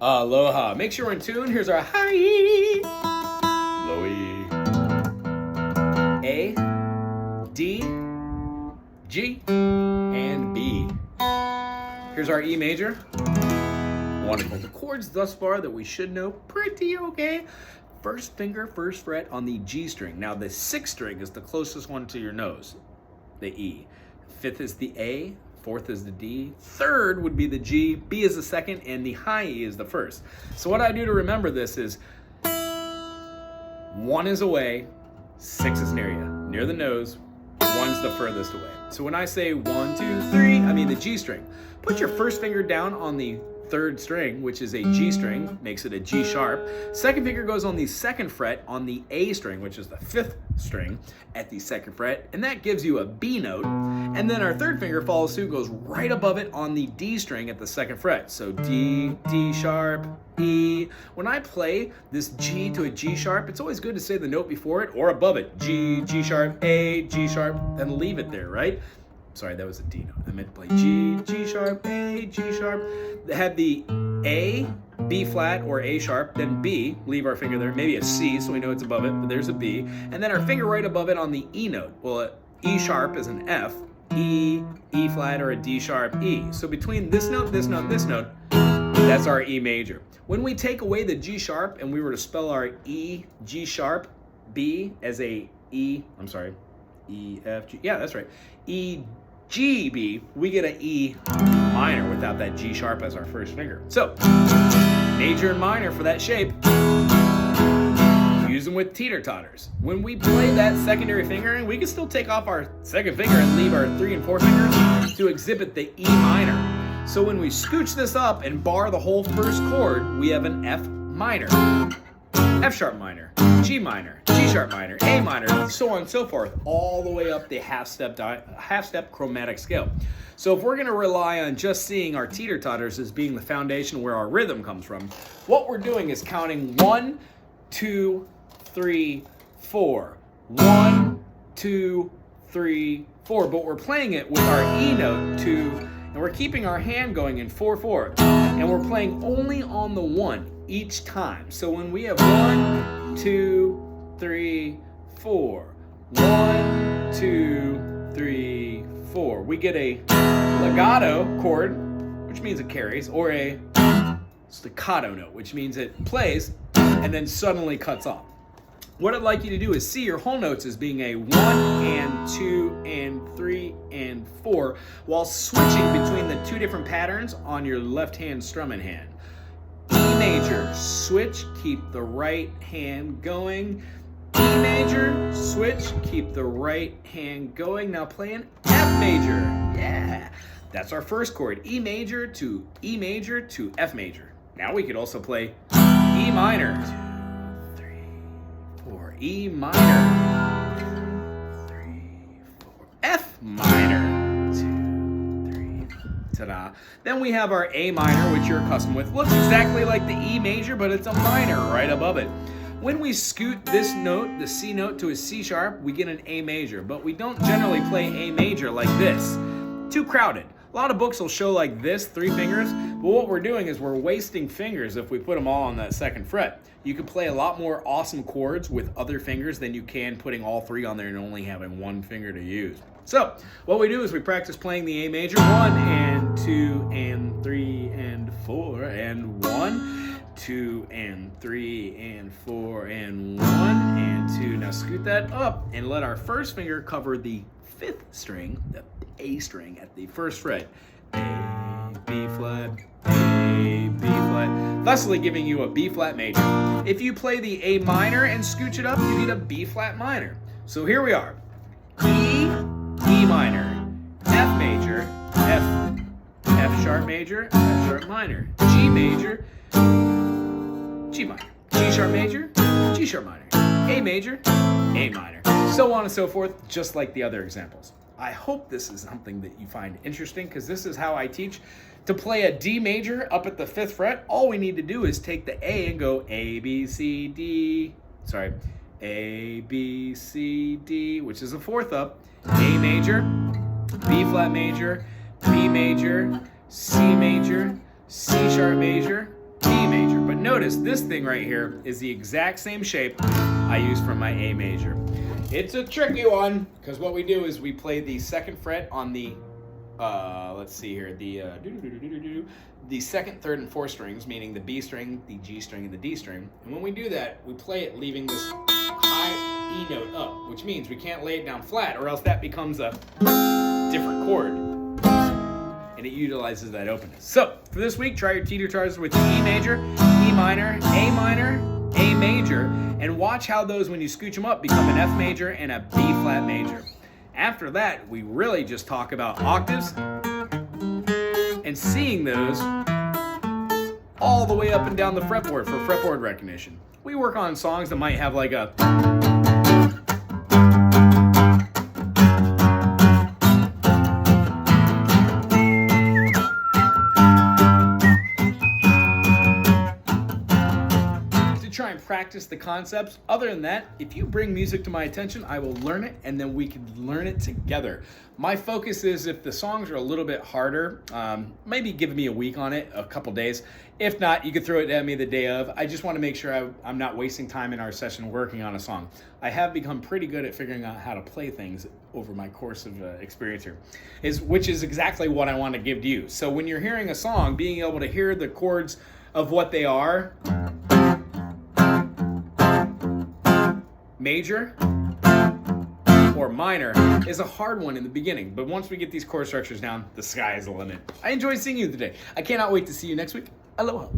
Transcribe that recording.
Aloha. Make sure we're in tune. Here's our high. Low E. A, D, G, and B. Here's our E major. Wonderful. The chords thus far that we should know pretty okay. First finger, first fret on the G string. Now the sixth string is the closest one to your nose, the E. Fifth is the A. Fourth is the D, third would be the G, B is the second, and the high E is the first. So what I do to remember this is 1 is away, 6 is near the nose, 1's the furthest away. So when I say 1, 2, 3, I mean the G string. Put your first finger down on the third string, which is a G string, makes it a G sharp. Second finger goes on the second fret on the A string, which is the fifth string at the second fret, and that gives you a B note. And then our third finger follows suit, goes right above it on the D string at the second fret. So D, D sharp, E. When I play this G to a G sharp, it's always good to say the note before it or above it. G, G sharp, A, G sharp, and leave it there, right? Sorry, that was a D note. I meant to play G, G sharp, A, G sharp. They had the A, B flat, or A sharp, then B, leave our finger there, maybe a C, so we know it's above it, but there's a B. And then our finger right above it on the E note. Well, E sharp is an F, E, E flat, or a D sharp, E. So between this note, this note, this note, that's our E major. When we take away the G sharp and we were to spell our E, G sharp, B as a E, I'm sorry, E, F, G, yeah, that's right, E, G, B, we get an E minor without that G sharp as our first finger. So, major and minor for that shape. Use them with teeter-totters. When we play that secondary fingering, we can still take off our second finger and leave our 3 and 4 fingers to exhibit the E minor. So when we scooch this up and bar the whole first chord, we have an F minor, F sharp minor, G minor, G sharp minor, A minor, so on and so forth, all the way up the half-step chromatic scale. So if we're going to rely on just seeing our teeter-totters as being the foundation where our rhythm comes from, what we're doing is counting 1, 2, 3, 4. 1, 2, 3, 4. But we're playing it with our E note 2, and we're keeping our hand going in 4, 4. And we're playing only on the 1 each time. So when we have 1, 2, 3, 4. 1, 2, 3, 4. We get a legato chord, which means it carries, or a staccato note, which means it plays and then suddenly cuts off. What I'd like you to do is see your whole notes as being a 1 and 2 and 3 and 4 while switching between the two different patterns on your left hand strumming hand. E major, switch, keep the right hand going. E major, switch, keep the right hand going. Now play an F major. Yeah, that's our first chord. E major to F major. Now we could also play E minor. 2, 3, 4. E minor. 3, 4. F minor. 2, 3. Ta-da. Then we have our A minor, which you're accustomed with. Looks exactly like the E major, but it's a minor right above it. When we scoot this note, the C note, to a C sharp, we get an A major, but we don't generally play A major like this. Too crowded. A lot of books will show like this, 3 fingers, but what we're doing is we're wasting fingers if we put them all on that second fret. You can play a lot more awesome chords with other fingers than you can putting all 3 on there and only having 1 finger to use. So, what we do is we practice playing the A major, 1 and 2 and 3 and 4 and 1, 2 and 3 and 4 and 1 and 2. Now scoot that up and let our first finger cover the 5th string, the A string at the first fret. A, B flat, A, B flat, thusly giving you a B flat major. If you play the A minor and scooch it up, you get a B flat minor. So here we are. E, E minor, F major, F sharp major, F sharp minor, G major, G minor, G sharp major, G sharp minor, A major, A minor, so on and so forth, just like the other examples. I hope this is something that you find interesting, because this is how I teach. To play a D major up at the 5th fret, all we need to do is take the A and go A, B, C, D, A, B, C, D, which is a 4th up, A major, B flat major, B major, C major, C sharp major, D major. notice this thing right here is the exact same shape I use for my A major. It's a tricky one because what we do is we play the second fret on the, let's see here, the second, third, and fourth strings, meaning the B string, the G string, and the D string. And when we do that, we play it leaving this high E note up, which means we can't lay it down flat or else that becomes a different chord. And it utilizes that openness. So for this week, try your teeter totters with E major, E minor, A major, and watch how those, when you scooch them up, become an F major and a B flat major. After that, we really just talk about octaves and seeing those all the way up and down the fretboard for fretboard recognition. We work on songs that might have like a try and practice the concepts. Other than that, if you bring music to my attention, I will learn it and then we can learn it together. My focus is if the songs are a little bit harder, maybe give me a week on it, a couple days. If not, you could throw it at me the day of. I just want to make sure I'm not wasting time in our session working on a song. I have become pretty good at figuring out how to play things over my course of experience here, which is exactly what I want to give to you. So when you're hearing a song, being able to hear the chords of what they are, major or minor, is a hard one in the beginning, but once we get these chord structures down, the sky is the limit. I enjoyed seeing you today. I cannot wait to see you next week. Aloha.